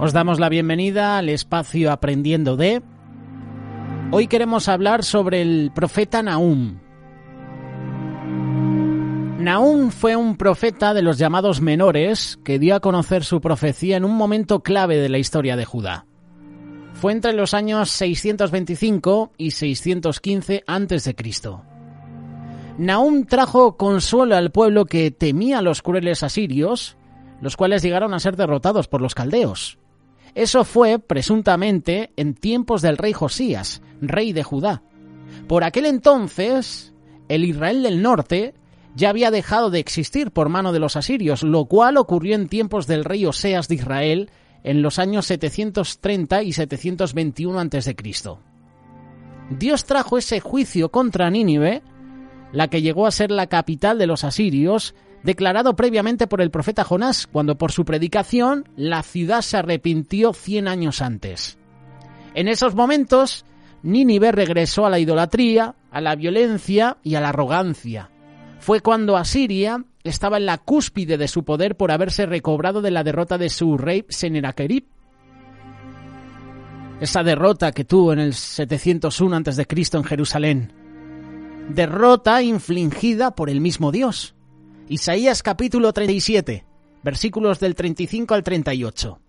Os damos la bienvenida al espacio Aprendiendo de... Hoy queremos hablar sobre el profeta Nahum. Nahum fue un profeta de los llamados menores que dio a conocer su profecía en un momento clave de la historia de Judá. Fue entre los años 625 y 615 a.C. Nahum trajo consuelo al pueblo que temía a los crueles asirios, los cuales llegaron a ser derrotados por los caldeos. Eso fue, presuntamente, en tiempos del rey Josías, rey de Judá. Por aquel entonces, el Israel del norte ya había dejado de existir por mano de los asirios, lo cual ocurrió en tiempos del rey Oseas de Israel en los años 730 y 721 a.C. Dios trajo ese juicio contra Nínive, la que llegó a ser la capital de los asirios, declarado previamente por el profeta Jonás, cuando por su predicación la ciudad se arrepintió 100 años antes. En esos momentos, Nínive regresó a la idolatría, a la violencia y a la arrogancia. Fue cuando Asiria estaba en la cúspide de su poder por haberse recobrado de la derrota de su rey Senaquerib. Esa derrota que tuvo en el 701 a.C. en Jerusalén. Derrota infligida por el mismo Dios. Isaías capítulo 37, versículos del 35 al 38.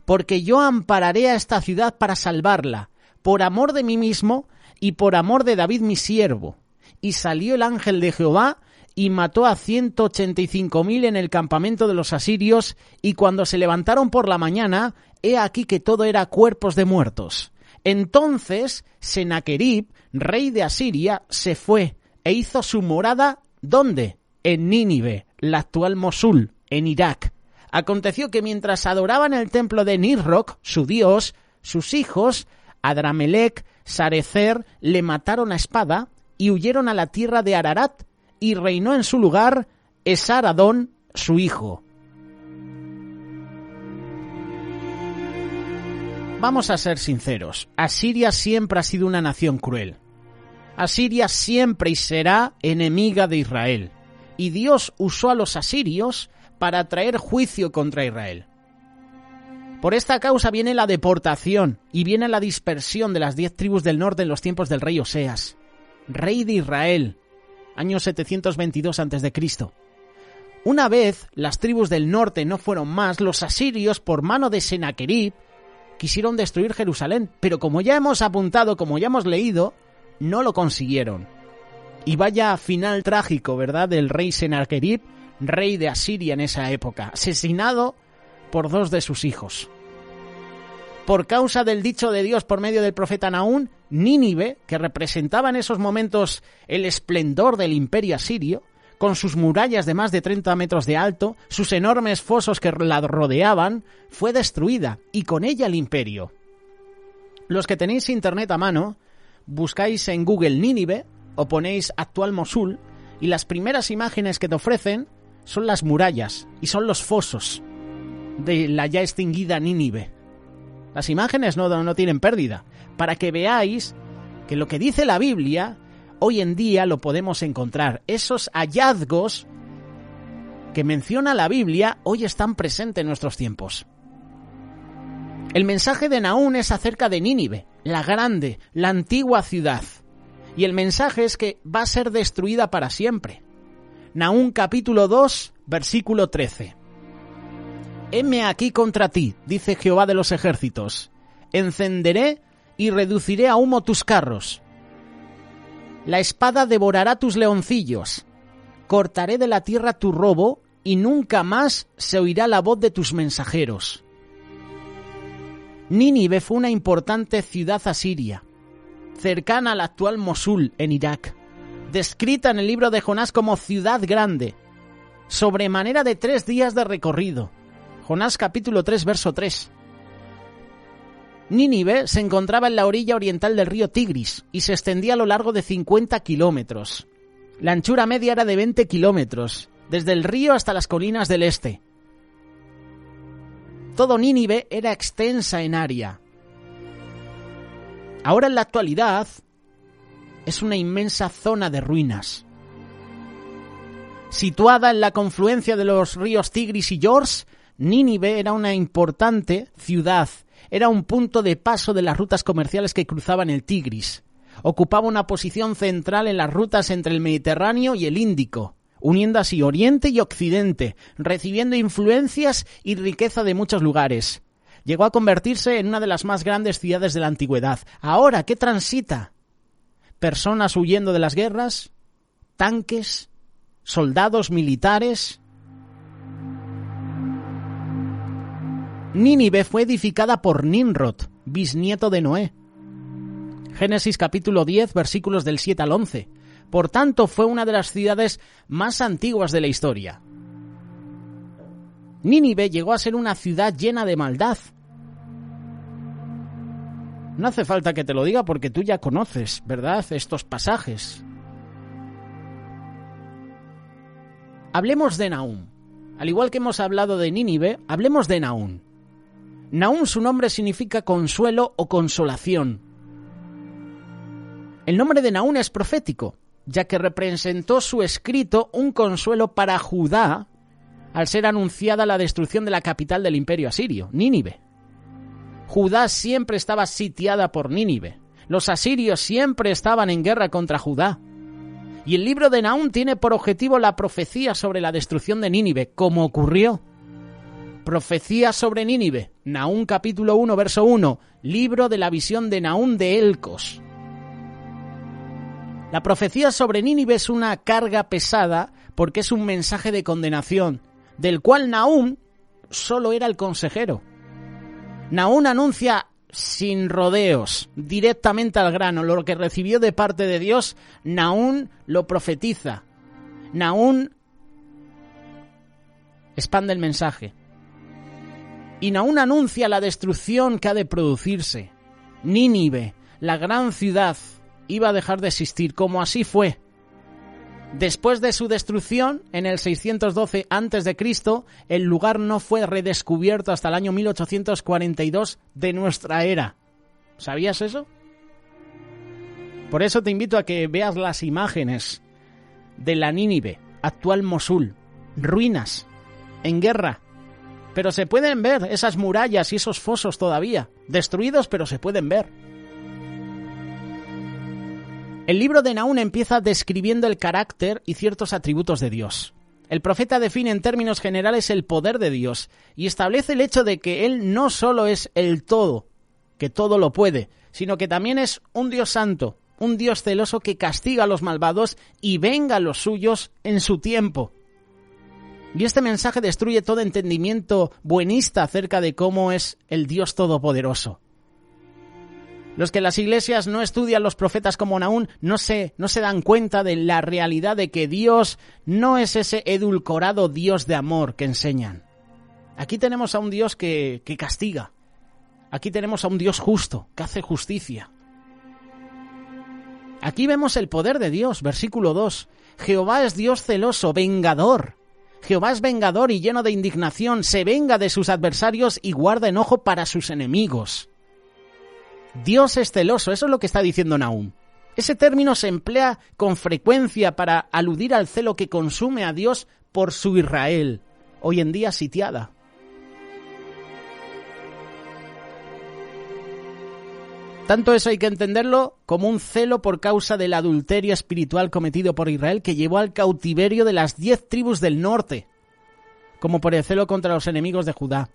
Porque yo ampararé a esta ciudad para salvarla, por amor de mí mismo y por amor de David mi siervo. Y salió el ángel de Jehová y mató a 185.000 en el campamento de los asirios, y cuando se levantaron por la mañana, he aquí que todo era cuerpos de muertos. Entonces Senaquerib, rey de Asiria, se fue e hizo su morada, ¿dónde? En Nínive, la actual Mosul, en Irak. Aconteció que mientras adoraban el templo de Nisroch, su dios, sus hijos, Adramelech, Sarecer, le mataron a espada y huyeron a la tierra de Ararat, y reinó en su lugar Esar-Adón, su hijo. Vamos a ser sinceros, Asiria siempre ha sido una nación cruel. Asiria siempre y será enemiga de Israel. Y Dios usó a los asirios para traer juicio contra Israel. Por esta causa viene la deportación y viene la dispersión de las 10 tribus del norte en los tiempos del rey Oseas, rey de Israel, año 722 a.C. Una vez las tribus del norte no fueron más, los asirios, por mano de Senaquerib, quisieron destruir Jerusalén, pero como ya hemos apuntado, como ya hemos leído, no lo consiguieron. Y vaya final trágico, ¿verdad?, del rey Senaquerib, rey de Asiria en esa época, asesinado por 2 de sus hijos. Por causa del dicho de Dios por medio del profeta Nahum, Nínive, que representaba en esos momentos el esplendor del imperio asirio, con sus murallas de más de 30 metros de alto, sus enormes fosos que la rodeaban, fue destruida, y con ella el imperio. Los que tenéis internet a mano, buscáis en Google Nínive, o ponéis actual Mosul, y las primeras imágenes que te ofrecen son las murallas y son los fosos de la ya extinguida Nínive. Las imágenes no tienen pérdida, para que veáis que lo que dice la Biblia hoy en día lo podemos encontrar. Esos hallazgos que menciona la Biblia hoy están presentes en nuestros tiempos. El mensaje de Nahum es acerca de Nínive, la grande, la antigua ciudad. Y el mensaje es que va a ser destruida para siempre. Nahum capítulo 2, versículo 13. Heme aquí contra ti, dice Jehová de los ejércitos. Encenderé y reduciré a humo tus carros. La espada devorará tus leoncillos. Cortaré de la tierra tu robo y nunca más se oirá la voz de tus mensajeros. Nínive fue una importante ciudad asiria, cercana a la actual Mosul, en Irak, descrita en el libro de Jonás como ciudad grande, sobremanera de 3 días de recorrido. Jonás capítulo 3, verso 3. Nínive se encontraba en la orilla oriental del río Tigris y se extendía a lo largo de 50 kilómetros. La anchura media era de 20 kilómetros, desde el río hasta las colinas del este. Todo Nínive era extensa en área. Ahora en la actualidad es una inmensa zona de ruinas. Situada en la confluencia de los ríos Tigris y Yors, Nínive era una importante ciudad, era un punto de paso de las rutas comerciales que cruzaban el Tigris. Ocupaba una posición central en las rutas entre el Mediterráneo y el Índico, uniendo así Oriente y Occidente, recibiendo influencias y riqueza de muchos lugares. Llegó a convertirse en una de las más grandes ciudades de la antigüedad. Ahora, ¿qué transita? Personas huyendo de las guerras, tanques, soldados militares. Nínive fue edificada por Nimrod, bisnieto de Noé. Génesis capítulo 10, versículos del 7 al 11. Por tanto, fue una de las ciudades más antiguas de la historia. Nínive llegó a ser una ciudad llena de maldad. No hace falta que te lo diga porque tú ya conoces, ¿verdad?, estos pasajes. Hablemos de Nahum. Al igual que hemos hablado de Nínive, hablemos de Nahum. Nahum, su nombre significa consuelo o consolación. El nombre de Nahum es profético, ya que representó su escrito un consuelo para Judá al ser anunciada la destrucción de la capital del imperio asirio, Nínive. Judá siempre estaba sitiada por Nínive. Los asirios siempre estaban en guerra contra Judá. Y el libro de Nahum tiene por objetivo la profecía sobre la destrucción de Nínive, como ocurrió. Profecía sobre Nínive, Nahum capítulo 1, verso 1, libro de la visión de Nahum de Elcos. La profecía sobre Nínive es una carga pesada porque es un mensaje de condenación, del cual Nahum solo era el consejero. Nahum anuncia sin rodeos, directamente al grano, lo que recibió de parte de Dios. Nahum lo profetiza. Nahum expande el mensaje. Y Nahum anuncia la destrucción que ha de producirse. Nínive, la gran ciudad, iba a dejar de existir, como así fue. Después de su destrucción, en el 612 a.C., el lugar no fue redescubierto hasta el año 1842 de nuestra era. ¿Sabías eso? Por eso te invito a que veas las imágenes de la Nínive, actual Mosul, ruinas, en guerra. Pero se pueden ver esas murallas y esos fosos todavía, destruidos, pero se pueden ver. El libro de Nahum empieza describiendo el carácter y ciertos atributos de Dios. El profeta define en términos generales el poder de Dios y establece el hecho de que Él no solo es el todo, que todo lo puede, sino que también es un Dios santo, un Dios celoso que castiga a los malvados y venga a los suyos en su tiempo. Y este mensaje destruye todo entendimiento buenista acerca de cómo es el Dios todopoderoso. Los que en las iglesias no estudian los profetas como Nahum no se dan cuenta de la realidad de que Dios no es ese edulcorado Dios de amor que enseñan. Aquí tenemos a un Dios que castiga. Aquí tenemos a un Dios justo, que hace justicia. Aquí vemos el poder de Dios, versículo 2. Jehová es Dios celoso, vengador. Jehová es vengador y lleno de indignación, se venga de sus adversarios y guarda enojo para sus enemigos. Dios es celoso, eso es lo que está diciendo Nahum. Ese término se emplea con frecuencia para aludir al celo que consume a Dios por su Israel, hoy en día sitiada. Tanto eso hay que entenderlo como un celo por causa del adulterio espiritual cometido por Israel que llevó al cautiverio de las 10 tribus del norte, como por el celo contra los enemigos de Judá,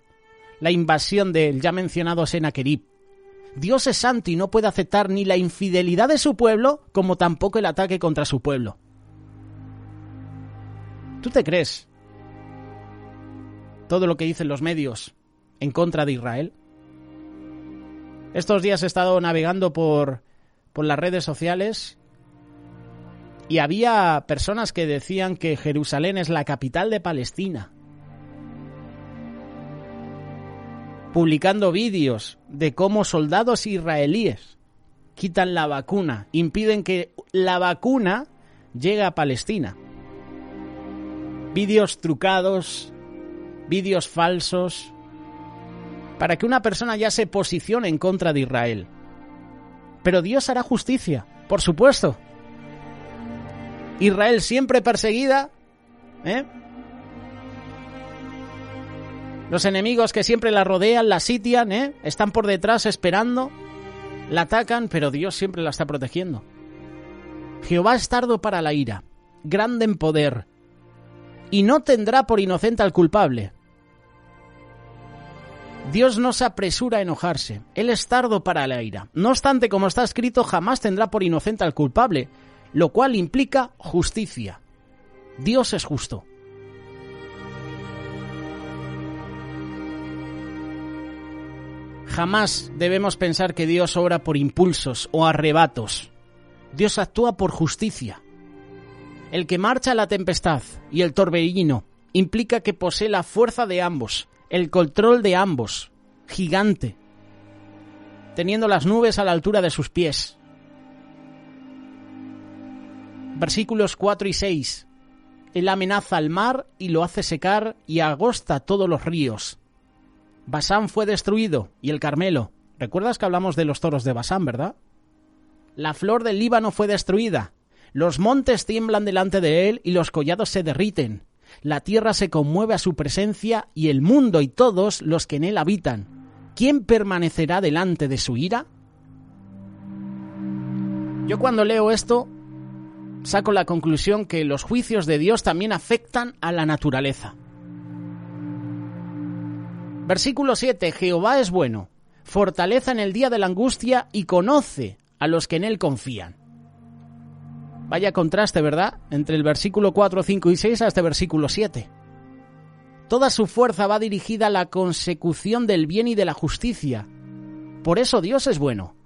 la invasión del ya mencionado Senaquerib. Dios es santo y no puede aceptar ni la infidelidad de su pueblo, como tampoco el ataque contra su pueblo. ¿Tú te crees todo lo que dicen los medios en contra de Israel? Estos días he estado navegando por las redes sociales y había personas que decían que Jerusalén es la capital de Palestina, publicando vídeos de cómo soldados israelíes quitan la vacuna, impiden que la vacuna llegue a Palestina. Vídeos trucados, vídeos falsos, para que una persona ya se posicione en contra de Israel. Pero Dios hará justicia, por supuesto. Israel siempre perseguida, Los enemigos que siempre la rodean, la sitian, están por detrás esperando, la atacan, pero Dios siempre la está protegiendo. Jehová es tardo para la ira, grande en poder, y no tendrá por inocente al culpable. Dios no se apresura a enojarse, Él es tardo para la ira. No obstante, como está escrito, jamás tendrá por inocente al culpable, lo cual implica justicia. Dios es justo. Jamás debemos pensar que Dios obra por impulsos o arrebatos. Dios actúa por justicia. El que marcha la tempestad y el torbellino implica que posee la fuerza de ambos, el control de ambos, gigante, teniendo las nubes a la altura de sus pies. Versículos 4 y 6. Él amenaza al mar y lo hace secar y agosta todos los ríos. Basán fue destruido y el Carmelo. ¿Recuerdas que hablamos de los toros de Basán, verdad? La flor del Líbano fue destruida. Los montes tiemblan delante de él y los collados se derriten. La tierra se conmueve a su presencia y el mundo y todos los que en él habitan. ¿Quién permanecerá delante de su ira? Yo cuando leo esto saco la conclusión que los juicios de Dios también afectan a la naturaleza. Versículo 7. Jehová es bueno, fortaleza en el día de la angustia y conoce a los que en él confían. Vaya contraste, ¿verdad? Entre el versículo 4, 5 y 6 a este versículo 7. Toda su fuerza va dirigida a la consecución del bien y de la justicia. Por eso Dios es bueno.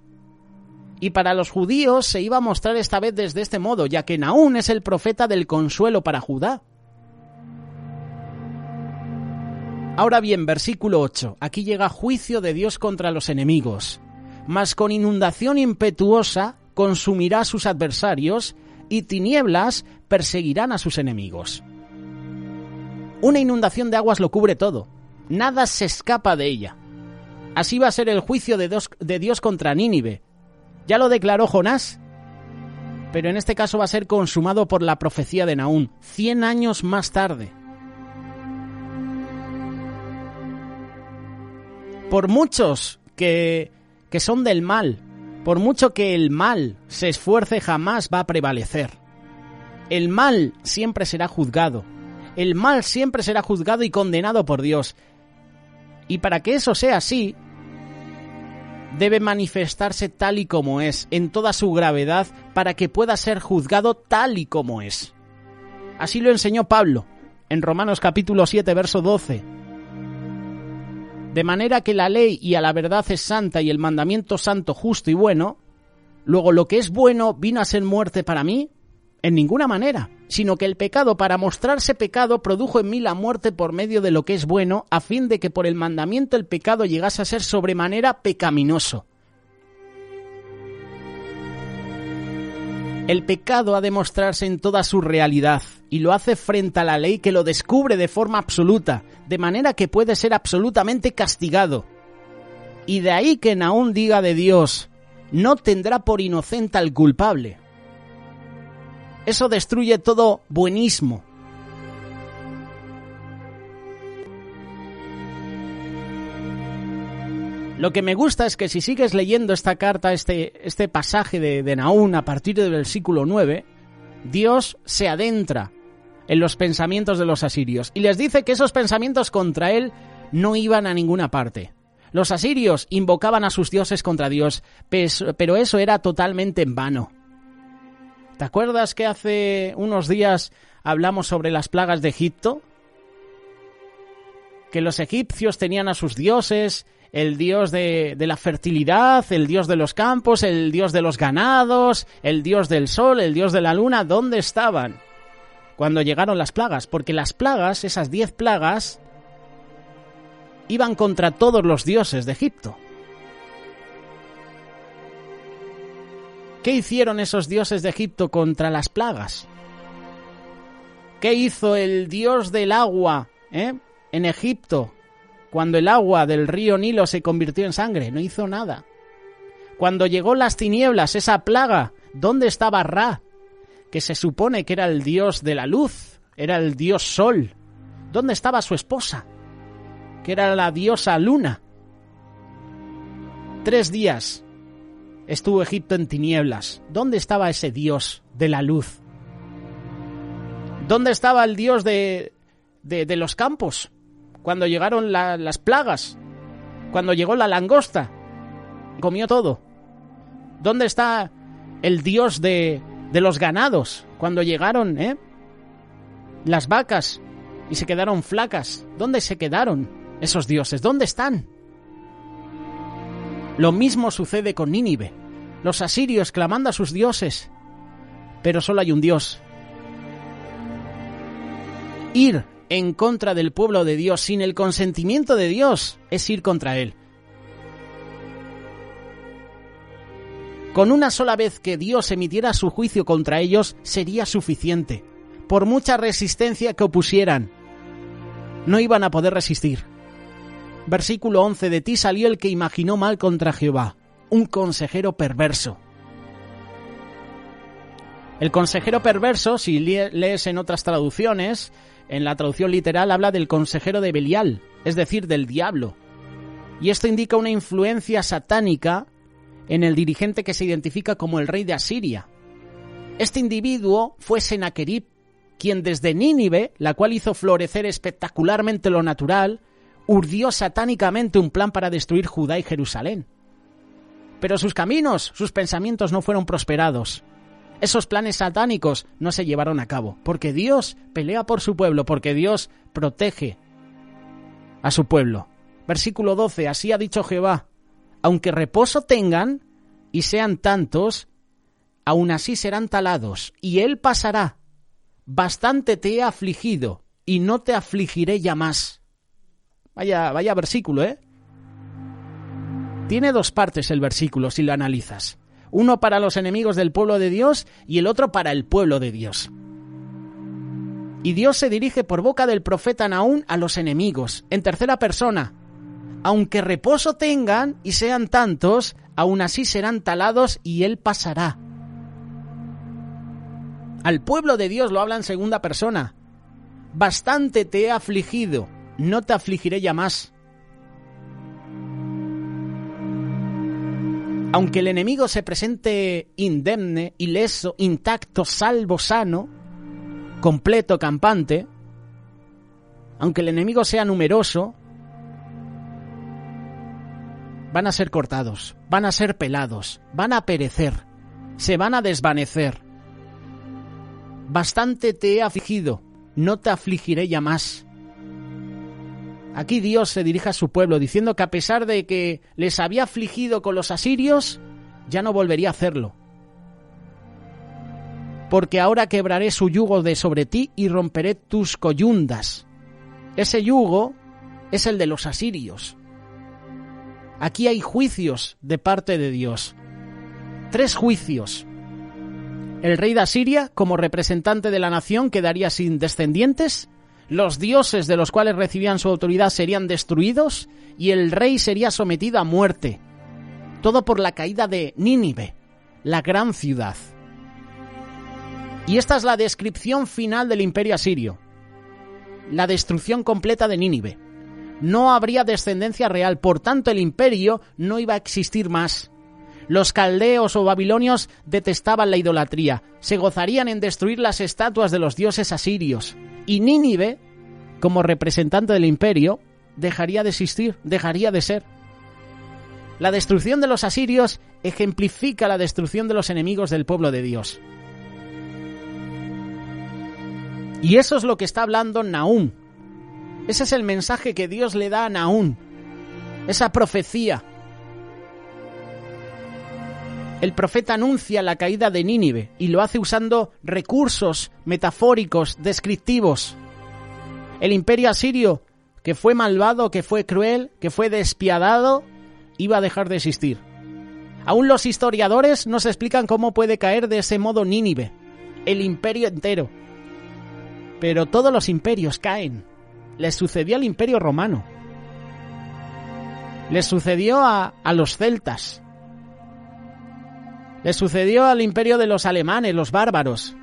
Y para los judíos se iba a mostrar esta vez desde este modo, ya que Nahum es el profeta del consuelo para Judá. Ahora bien, versículo 8. Aquí llega juicio de Dios contra los enemigos. Mas con inundación impetuosa consumirá a sus adversarios y tinieblas perseguirán a sus enemigos. Una inundación de aguas lo cubre todo. Nada se escapa de ella. Así va a ser el juicio de Dios contra Nínive. Ya lo declaró Jonás, pero en este caso va a ser consumado por la profecía de Nahum, 100 años más tarde. Por muchos que son del mal, por mucho que el mal se esfuerce, jamás va a prevalecer. El mal siempre será juzgado. El mal siempre será juzgado y condenado por Dios. Y para que eso sea así, debe manifestarse tal y como es, en toda su gravedad, para que pueda ser juzgado tal y como es. Así lo enseñó Pablo, en Romanos capítulo 7, verso 12. De manera que la ley y a la verdad es santa y el mandamiento santo, justo y bueno, luego lo que es bueno vino a ser muerte para mí, en ninguna manera, sino que el pecado, para mostrarse pecado, produjo en mí la muerte por medio de lo que es bueno, a fin de que por el mandamiento el pecado llegase a ser sobremanera pecaminoso. El pecado ha de mostrarse en toda su realidad, y lo hace frente a la ley que lo descubre de forma absoluta, de manera que puede ser absolutamente castigado. Y de ahí que Nahum diga de Dios, no tendrá por inocente al culpable. Eso destruye todo buenismo. Lo que me gusta es que si sigues leyendo esta carta, este pasaje de Nahum a partir del versículo 9, Dios se adentra en los pensamientos de los asirios y les dice que esos pensamientos contra él no iban a ninguna parte. Los asirios invocaban a sus dioses contra Dios, pero eso era totalmente en vano. ¿Te acuerdas que hace unos días hablamos sobre las plagas de Egipto? Que los egipcios tenían a sus dioses, el dios de la fertilidad, el dios de los campos, el dios de los ganados, el dios del sol, el dios de la luna. ¿Dónde estaban cuando llegaron las plagas? Porque las plagas, esas 10 plagas, iban contra todos los dioses de Egipto. ¿Qué hicieron esos dioses de Egipto contra las plagas? ¿Qué hizo el dios del agua en Egipto cuando el agua del río Nilo se convirtió en sangre? No hizo nada. Cuando llegó las tinieblas, esa plaga, ¿dónde estaba Ra? Que se supone que era el dios de la luz, era el dios sol. ¿Dónde estaba su esposa? que era la diosa Luna. 3 días estuvo Egipto en tinieblas. ¿Dónde estaba ese dios de la luz? ¿Dónde estaba el dios de los campos? Cuando llegaron las plagas, cuando llegó la langosta, comió todo. ¿Dónde está el dios de los ganados? Cuando llegaron las vacas y se quedaron flacas. ¿Dónde se quedaron esos dioses? ¿Dónde están? Lo mismo sucede con Nínive. Los asirios clamando a sus dioses, pero solo hay un Dios. Ir en contra del pueblo de Dios sin el consentimiento de Dios es ir contra él. Con una sola vez que Dios emitiera su juicio contra ellos sería suficiente. Por mucha resistencia que opusieran, no iban a poder resistir. Versículo 11. De ti salió el que imaginó mal contra Jehová, un consejero perverso. El consejero perverso, si lees en otras traducciones, en la traducción literal habla del consejero de Belial, es decir, del diablo. Y esto indica una influencia satánica en el dirigente que se identifica como el rey de Asiria. Este individuo fue Senaquerib, quien desde Nínive, la cual hizo florecer espectacularmente lo natural, urdió satánicamente un plan para destruir Judá y Jerusalén. Pero sus caminos, sus pensamientos no fueron prosperados. Esos planes satánicos no se llevaron a cabo, porque Dios pelea por su pueblo, porque Dios protege a su pueblo. Versículo 12, así ha dicho Jehová, aunque reposo tengan y sean tantos, aún así serán talados, y él pasará. Bastante te he afligido, y no te afligiré ya más. Vaya versículo, ¿eh? Tiene 2 partes el versículo, si lo analizas. Uno para los enemigos del pueblo de Dios y el otro para el pueblo de Dios. Y Dios se dirige por boca del profeta Nahum a los enemigos, en tercera persona. Aunque reposo tengan y sean tantos, aún así serán talados y él pasará. Al pueblo de Dios lo habla en segunda persona. Bastante te he afligido, no te afligiré ya más. Aunque el enemigo se presente indemne, ileso, intacto, salvo, sano, completo, campante, aunque el enemigo sea numeroso, van a ser cortados, van a ser pelados, van a perecer, se van a desvanecer. Bastante te he afligido, no te afligiré ya más. Aquí Dios se dirige a su pueblo diciendo que a pesar de que les había afligido con los asirios, ya no volvería a hacerlo. Porque ahora quebraré su yugo de sobre ti y romperé tus coyundas. Ese yugo es el de los asirios. Aquí hay juicios de parte de Dios. 3 juicios. El rey de Asiria, como representante de la nación, quedaría sin descendientes. Los dioses de los cuales recibían su autoridad serían destruidos y el rey sería sometido a muerte. Todo por la caída de Nínive, la gran ciudad. Y esta es la descripción final del imperio asirio. La destrucción completa de Nínive. No habría descendencia real, por tanto el imperio no iba a existir más. Los caldeos o babilonios detestaban la idolatría, se gozarían en destruir las estatuas de los dioses asirios. Y Nínive, como representante del imperio, dejaría de existir, dejaría de ser. La destrucción de los asirios ejemplifica la destrucción de los enemigos del pueblo de Dios. Y eso es lo que está hablando Nahum. Ese es el mensaje que Dios le da a Nahum, esa profecía. El profeta anuncia la caída de Nínive y lo hace usando recursos metafóricos, descriptivos. El imperio asirio, que fue malvado, que fue cruel, que fue despiadado, iba a dejar de existir. Aún los historiadores nos explican cómo puede caer de ese modo Nínive, el imperio entero. Pero todos los imperios caen. Les sucedió al imperio romano. Les sucedió a los celtas. Le sucedió al imperio de los alemanes, los bárbaros.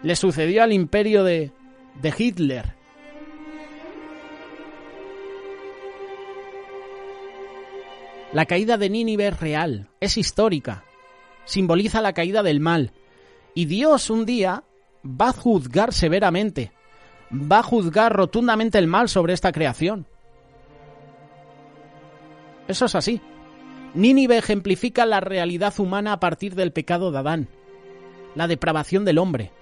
Le sucedió al imperio de Hitler. La caída de Nínive es real, es histórica, simboliza la caída del mal. Y Dios un día va a juzgar severamente, va a juzgar rotundamente el mal sobre esta creación. Eso es así. Nínive ejemplifica la realidad humana a partir del pecado de Adán, la depravación del hombre.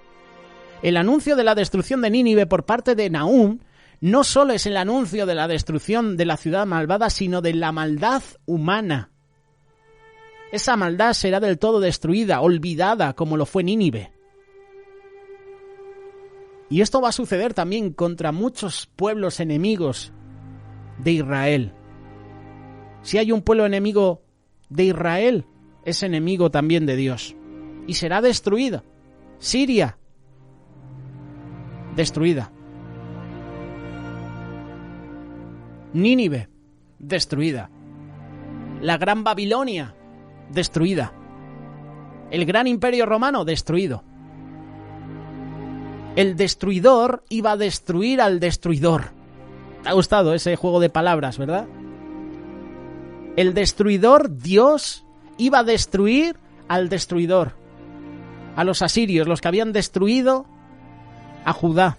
El anuncio de la destrucción de Nínive por parte de Nahum no solo es el anuncio de la destrucción de la ciudad malvada, sino de la maldad humana. Esa maldad será del todo destruida, olvidada, como lo fue Nínive. Y esto va a suceder también contra muchos pueblos enemigos de Israel. Si hay un pueblo enemigo de Israel, es enemigo también de Dios. Y será destruida. Siria, destruida. Nínive, destruida. La gran Babilonia, destruida. El gran imperio romano, destruido. El destruidor iba a destruir al destruidor. ¿Te ha gustado ese juego de palabras, verdad? El destruidor, Dios, iba a destruir al destruidor. A los asirios, los que habían destruido a Judá.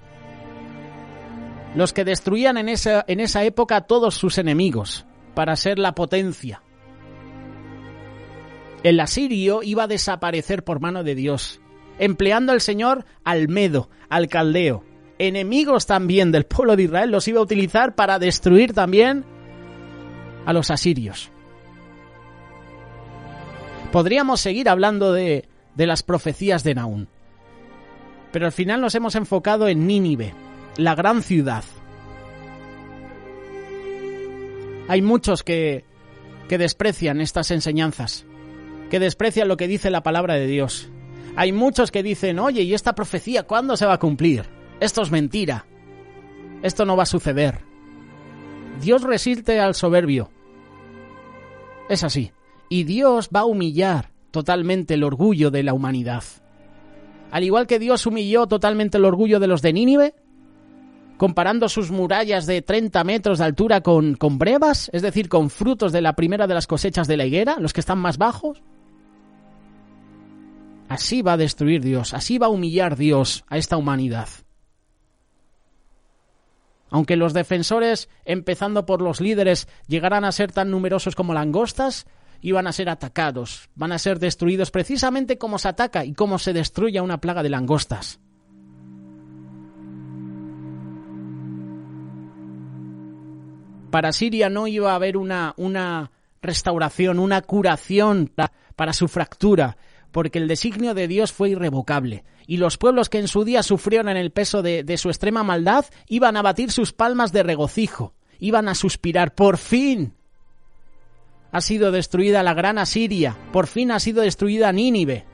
Los que destruían en esa época a todos sus enemigos para ser la potencia. El asirio iba a desaparecer por mano de Dios, empleando el Señor al medo, al caldeo. Enemigos también del pueblo de Israel los iba a utilizar para destruir también a los asirios. Podríamos seguir hablando de las profecías de Nahum, pero al final nos hemos enfocado en Nínive, la gran ciudad. Hay muchos que desprecian estas enseñanzas, que desprecian lo que dice la palabra de Dios. Hay muchos que dicen, oye, ¿y esta profecía cuándo se va a cumplir? Esto es mentira. Esto no va a suceder. Dios resiste al soberbio. Es así. Y Dios va a humillar totalmente el orgullo de la humanidad. Al igual que Dios humilló totalmente el orgullo de los de Nínive, comparando sus murallas de 30 metros de altura con brevas, es decir, con frutos de la primera de las cosechas de la higuera, los que están más bajos. Así va a destruir Dios, así va a humillar Dios a esta humanidad. Aunque los defensores, empezando por los líderes, llegarán a ser tan numerosos como langostas, iban a ser atacados, van a ser destruidos precisamente como se ataca y como se destruye a una plaga de langostas. Para Siria no iba a haber una restauración, una curación para su fractura, porque el designio de Dios fue irrevocable. Y los pueblos que en su día sufrieron en el peso de su extrema maldad iban a batir sus palmas de regocijo, iban a suspirar, ¡por fin! Ha sido destruida la gran Asiria, por fin ha sido destruida Nínive.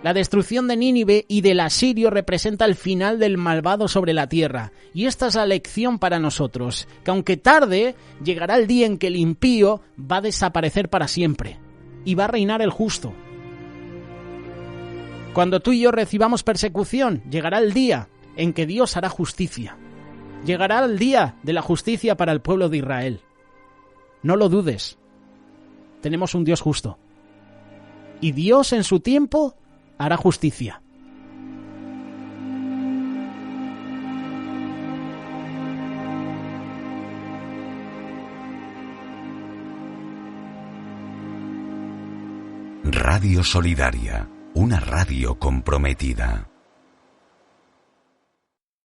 La destrucción de Nínive y del asirio representa el final del malvado sobre la tierra. Y esta es la lección para nosotros, que aunque tarde, llegará el día en que el impío va a desaparecer para siempre y va a reinar el justo. Cuando tú y yo recibamos persecución, llegará el día en que Dios hará justicia. Llegará el día de la justicia para el pueblo de Israel. No lo dudes. Tenemos un Dios justo. Y Dios en su tiempo hará justicia. Radio Solidaria, una radio comprometida.